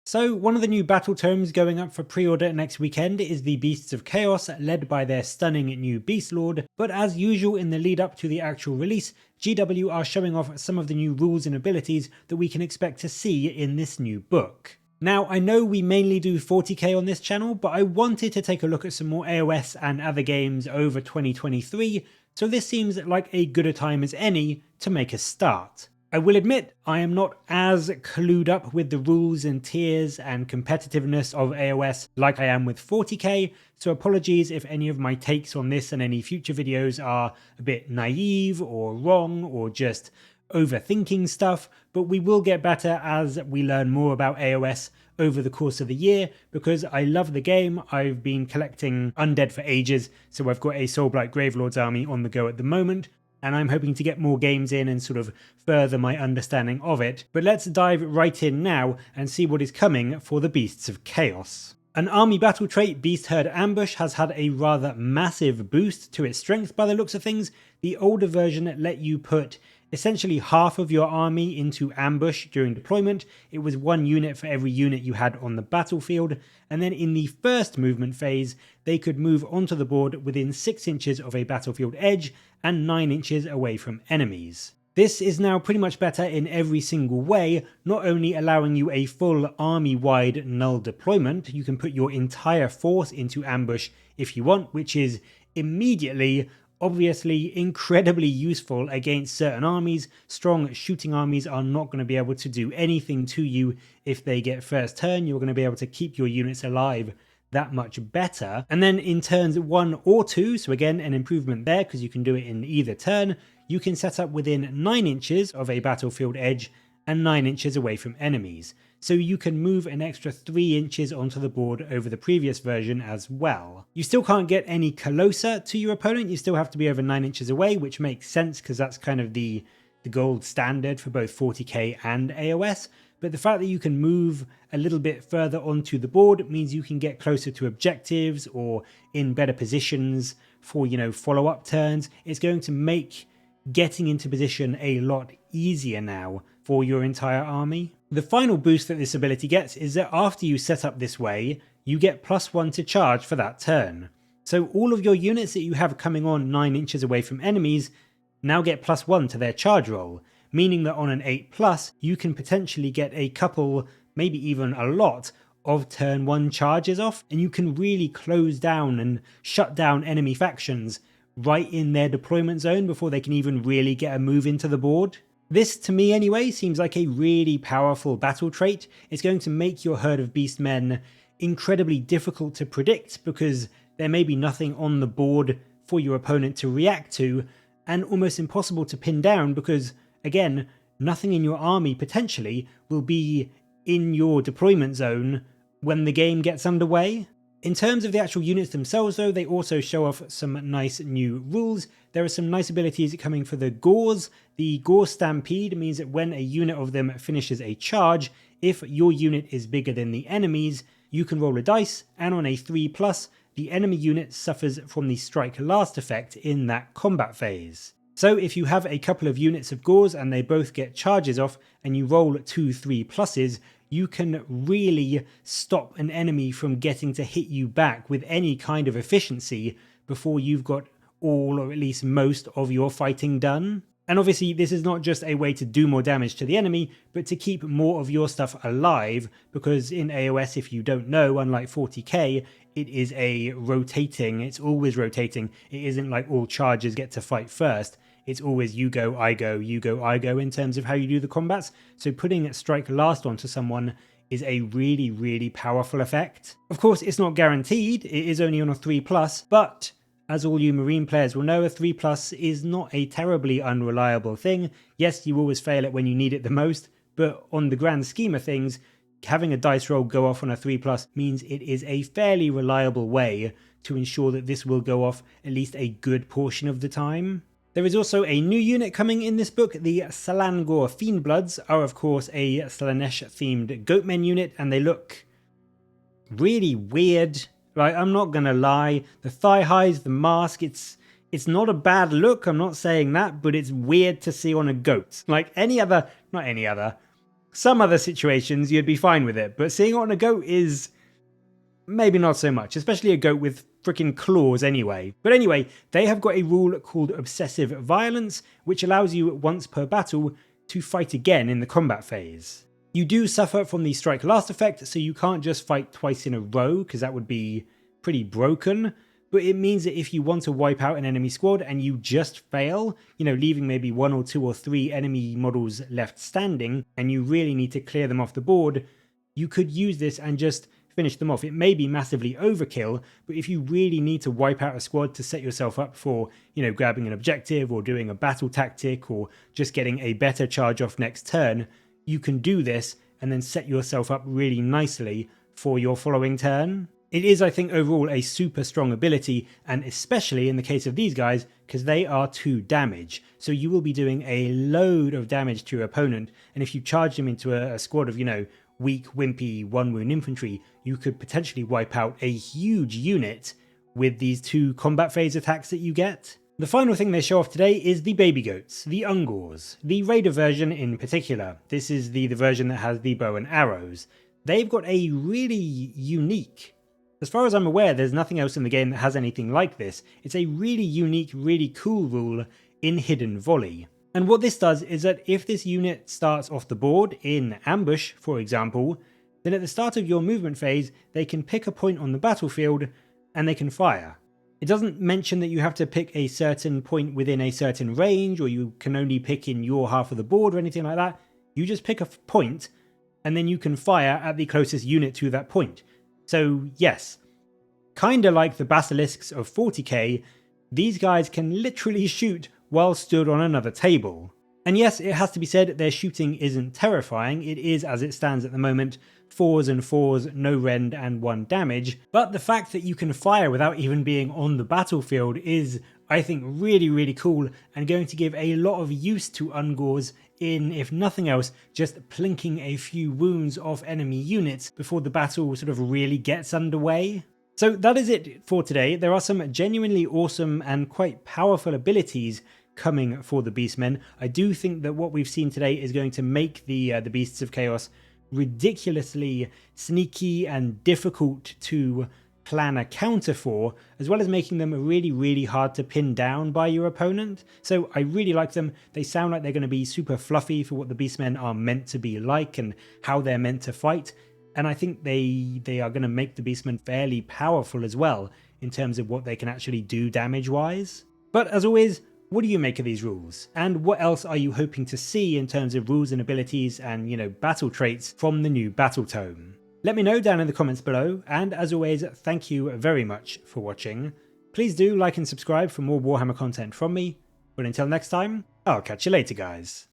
So one of the new battle tomes going up for pre-order next weekend is the Beasts of Chaos, led by their stunning new Beast Lord, but as usual in the lead up to the actual release, GW are showing off some of the new rules and abilities that we can expect to see in this new book. Now, I know we mainly do 40k on this channel, but I wanted to take a look at some more AOS and other games over 2023, so this seems like a good a time as any to make a start. I will admit, I am not as clued up with the rules and tiers and competitiveness of AOS like I am with 40k, so apologies if any of my takes on this and any future videos are a bit naive or wrong or just overthinking stuff, but we will get better as we learn more about AOS over the course of the year, because I love the game. I've been collecting Undead for ages, so I've got a Soulblight Gravelord's army on the go at the moment, and I'm hoping to get more games in and sort of further my understanding of it. But let's dive right in now and see what is coming for the Beasts of Chaos. An army battle trait, Beast Herd Ambush, has had a rather massive boost to its strength by the looks of things. The older version let you put essentially half of your army into ambush during deployment. It was 1 unit for every unit you had on the battlefield, and then in the first movement phase they could move onto the board within 6 inches of a battlefield edge and 9 inches away from enemies. This is now pretty much better in every single way, not only allowing you a full army-wide null deployment, you can put your entire force into ambush if you want, which is immediately obviously incredibly useful against certain armies. Strong shooting armies are not going to be able to do anything to you if they get first turn. You're going to be able to keep your units alive that much better. And then in turns 1 or 2, so again an improvement there because you can do it in either turn, you can set up within 9 inches of a battlefield edge and 9 inches away from enemies. So you can move an extra 3 inches onto the board over the previous version as well. You still can't get any closer to your opponent, you still have to be over 9 inches away, which makes sense because that's kind of the gold standard for both 40k and AOS. But the fact that you can move a little bit further onto the board means you can get closer to objectives or in better positions for, follow-up turns. It's going to make getting into position a lot easier now for your entire army. The final boost that this ability gets is that after you set up this way, you get +1 to charge for that turn. So all of your units that you have coming on 9 inches away from enemies now get +1 to their charge roll, meaning that on an 8+, you can potentially get a couple, maybe even a lot, of turn 1 charges off, and you can really close down and shut down enemy factions right in their deployment zone before they can even really get a move into the board. This, to me anyway, seems like a really powerful battle trait. It's going to make your herd of Beastmen incredibly difficult to predict because there may be nothing on the board for your opponent to react to, and almost impossible to pin down because, again, nothing in your army potentially will be in your deployment zone when the game gets underway. In terms of the actual units themselves though, they also show off some nice new rules. There are some nice abilities coming for the Gores. The Gore Stampede means that when a unit of them finishes a charge, if your unit is bigger than the enemy's, you can roll a dice, and on a 3+, the enemy unit suffers from the Strike Last effect in that combat phase. So if you have a couple of units of Gores and they both get charges off and you roll 2 3+, you can really stop an enemy from getting to hit you back with any kind of efficiency before you've got all or at least most of your fighting done. And obviously this is not just a way to do more damage to the enemy, but to keep more of your stuff alive, because in AOS, if you don't know, unlike 40k, it is it's always rotating. It isn't like all charges get to fight first. It's always you go, I go, you go, I go in terms of how you do the combats. So putting Strike Last onto someone is a really, really powerful effect. Of course, it's not guaranteed. It is only on a 3+, but as all you Marine players will know, a 3+ is not a terribly unreliable thing. Yes, you always fail it when you need it the most, but on the grand scheme of things, having a dice roll go off on a 3+ means it is a fairly reliable way to ensure that this will go off at least a good portion of the time. There is also a new unit coming in this book. The Salangor Fiendbloods are of course a Slaanesh themed Goatmen unit, and they look really weird. Right, I'm not gonna lie, the thigh highs, the mask, it's not a bad look, I'm not saying that, but it's weird to see on a goat. Like not any other, Some other situations you'd be fine with it, but seeing it on a goat is maybe not so much, especially a goat with freaking claws anyway. But anyway, they have got a rule called Obsessive Violence, which allows you once per battle to fight again in the combat phase. You do suffer from the Strike Last effect, so you can't just fight twice in a row, because that would be pretty broken. But it means that if you want to wipe out an enemy squad and you just fail, leaving maybe 1 or 2 or 3 enemy models left standing, and you really need to clear them off the board, you could use this and just finish them off. It may be massively overkill, but if you really need to wipe out a squad to set yourself up for, grabbing an objective or doing a battle tactic or just getting a better charge off next turn, you can do this and then set yourself up really nicely for your following turn. It is, I think, overall a super strong ability, and especially in the case of these guys, because they are 2 damage. So you will be doing a load of damage to your opponent, and if you charge them into a squad of, weak, wimpy, 1 wound infantry, you could potentially wipe out a huge unit with these 2 combat phase attacks that you get. The final thing they show off today is the baby goats, the Ungors, the Raider version in particular. This is the version that has the bow and arrows. They've got a really unique, as far as I'm aware, there's nothing else in the game that has anything like this. It's a really unique, really cool rule in Hidden Volley. And what this does is that if this unit starts off the board in ambush, for example, then at the start of your movement phase, they can pick a point on the battlefield and they can fire. It doesn't mention that you have to pick a certain point within a certain range, or you can only pick in your half of the board or anything like that. You just pick a point and then you can fire at the closest unit to that point. So yes, kinda like the basilisks of 40k, these guys can literally shoot while stood on another table. And yes, it has to be said, their shooting isn't terrifying. It is, as it stands at the moment, 4s and 4s, no rend and 1 damage. But the fact that you can fire without even being on the battlefield is, I think, really, really cool, and going to give a lot of use to Ungors in, if nothing else, just plinking a few wounds off enemy units before the battle sort of really gets underway. So that is it for today. There are some genuinely awesome and quite powerful abilities coming for the Beastmen. I do think that what we've seen today is going to make the Beasts of Chaos ridiculously sneaky and difficult to plan a counter for, as well as making them really, really hard to pin down by your opponent. So I really like them. They sound like they're going to be super fluffy for what the Beastmen are meant to be like and how they're meant to fight. And I think they are going to make the Beastmen fairly powerful as well in terms of what they can actually do damage-wise. But as always, what do you make of these rules? And what else are you hoping to see in terms of rules and abilities and, battle traits from the new Battletome? Let me know down in the comments below, and as always, thank you very much for watching. Please do like and subscribe for more Warhammer content from me, but until next time, I'll catch you later, guys.